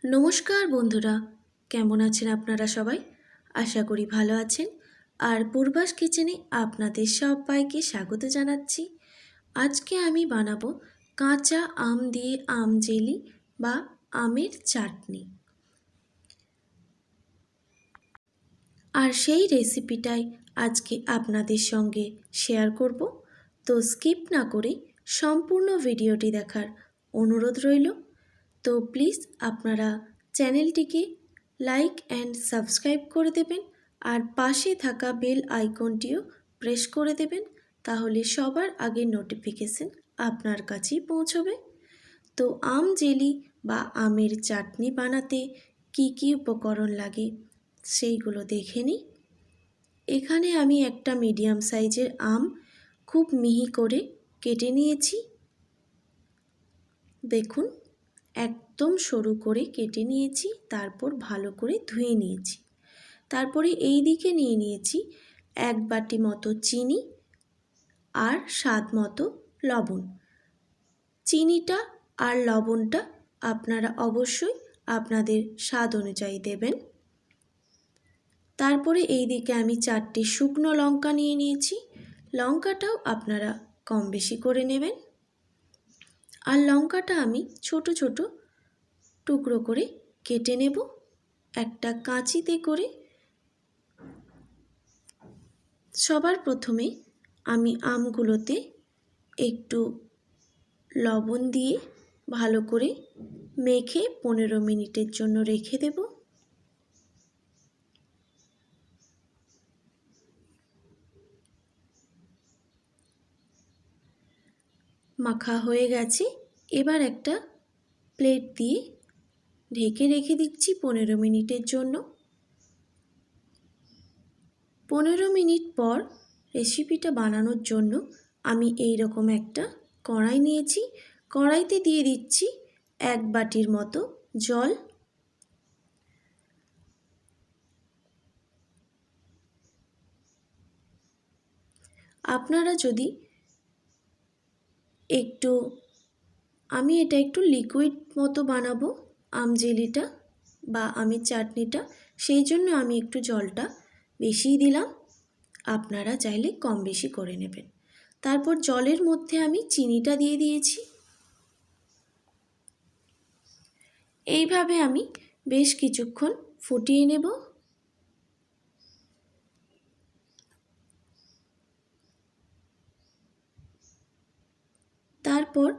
নমস্কার বন্ধুরা, কেমন আছেন আপনারা সবাই? আশা করি ভালো আছেন। আর পূর্বাস কিচেনে আপনাদের সবাইকে স্বাগত জানাচ্ছি। আজকে আমি বানাবো কাঁচা আম দিয়ে আম জেলি বা আমের চাটনি। আর সেই রেসিপিটাই আজকে আপনাদের সঙ্গে শেয়ার করব। তো স্কিপ না করে সম্পূর্ণ ভিডিওটি দেখার অনুরোধ রইল। তো প্লিজ আপনারা চ্যানেলটিকে লাইক অ্যান্ড সাবস্ক্রাইব করে দেবেন আর পাশে থাকা বেল আইকনটিও প্রেস করে দেবেন, তাহলে সবার আগে নোটিফিকেশন আপনার কাছেই পৌঁছবে। তো আম জেলি বা আমের চাটনি বানাতে কি কি উপকরণ লাগে সেইগুলো দেখে নিই। এখানে আমি একটা মিডিয়াম সাইজের আম খুব মিহি করে কেটে নিয়েছি। দেখুন, একদম সরু করে কেটে নিয়েছি, তারপর ভালো করে ধুয়ে নিয়েছি। তারপরে এই দিকে নিয়ে নিয়েছি 1 বাটি মতো চিনি আর স্বাদ মতো লবণ। চিনিটা আর লবণটা আপনারা অবশ্যই আপনাদের স্বাদ অনুযায়ী দেবেন। তারপরে এই দিকে আমি 4টে শুকনো লঙ্কা নিয়ে নিয়েছি। লঙ্কাটাও আপনারা কম বেশি করে নেবেন। আর লঙ্কাটা আমি ছোট ছোট টুকরো করে কেটে নেব একটা কাঁচিতে করে। সবার প্রথমে আমি আমগুলোতে একটু লবণ দিয়ে ভালো করে মেখে 15 মিনিটের জন্য রেখে দেব। মাখা হয়ে গেছে। এবার একটা প্লেট দিয়ে ঢেকে রেখে দিচ্ছি 15 মিনিটের জন্য। 15 মিনিট পর রেসিপিটা বানানোর জন্য আমি এই রকম একটা কড়াই নিয়েছি। কড়াইতে দিয়ে দিচ্ছি 1 বাটির মতো জল। আপনারা যদি আমি এটা একটু লিকুইড মতো বানাবো আম জেলিটা বা আমের চাটনিটা, সেই জন্য আমি একটু জলটা বেশিই দিলাম। আপনারা চাইলে কম বেশি করে নেবেন। তারপর জলের মধ্যে আমি চিনিটা দিয়ে দিয়েছি। এইভাবে আমি বেশ কিছুক্ষণ ফুটিয়ে নেব। তারপর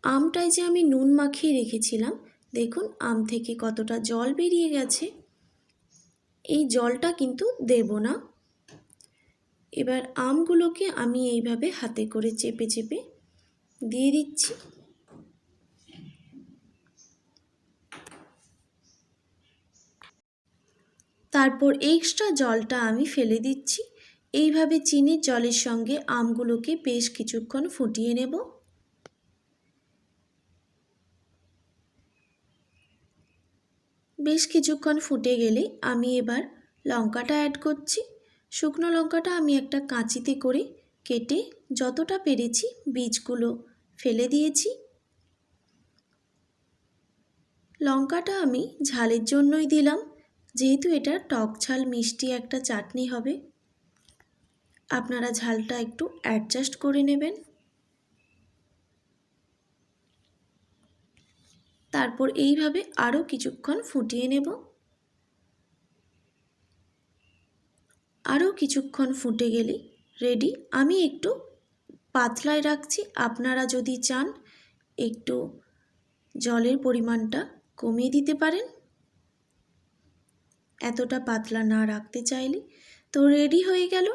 আমটায় যে আমি নুন মাখিয়ে রেখেছিলাম, দেখুন আম থেকে কতটা জল বেরিয়ে গেছে। এই জলটা কিন্তু দেব না। এবার আমগুলোকে আমি এইভাবে হাতে করে চেপে চেপে দিয়ে দিচ্ছি। তারপর এক্সট্রা জলটা আমি ফেলে দিচ্ছি। এইভাবে চিনির জলের সঙ্গে আমগুলোকে বেশ কিছুক্ষণ ফুটিয়ে নেব। বেশ কিছুক্ষণ ফুটে গেলে আমি এবার লঙ্কাটা অ্যাড করছি। শুকনো লঙ্কাটা আমি একটা কাঁচিতে করে কেটে যতটা পেরেছি বীজগুলো ফেলে দিয়েছি। লঙ্কাটা আমি ঝালের জন্যই দিলাম, যেহেতু এটা টক ঝাল মিষ্টি একটা চাটনি হবে। আপনারা ঝালটা একটু অ্যাডজাস্ট করে নেবেন। তারপর এইভাবে আরও কিছুক্ষণ ফুটিয়ে নেব। আরও কিছুক্ষণ ফুটে গেলে রেডি। আমি একটু পাতলায় রাখছি, আপনারা যদি চান একটু জলের পরিমাণটা কমিয়ে দিতে পারেন, এতটা পাতলা না রাখতে চাইলে। তো রেডি হয়ে গেল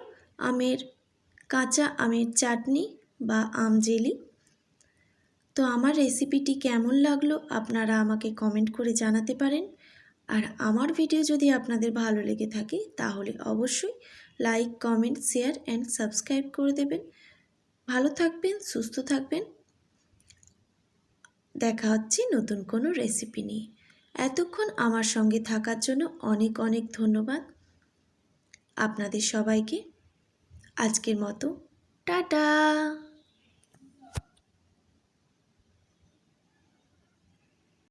কাঁচা আমের চাটনি বা আম জেলি। তো আমার রেসিপিটি কেমন লাগলো আপনারা আমাকে কমেন্ট করে জানাতে পারেন। আর আমার ভিডিও যদি আপনাদের ভালো লেগে থাকে তাহলে অবশ্যই like, comment, share and subscribe করে দেবেন। ভালো থাকবেন, সুস্থ থাকবেন। দেখা হচ্ছে নতুন কোনো রেসিপি নিয়ে। এতক্ষণ আমার সঙ্গে থাকার জন্য অনেক অনেক ধন্যবাদ আপনাদের সবাইকে। আজকের মতো টাটা।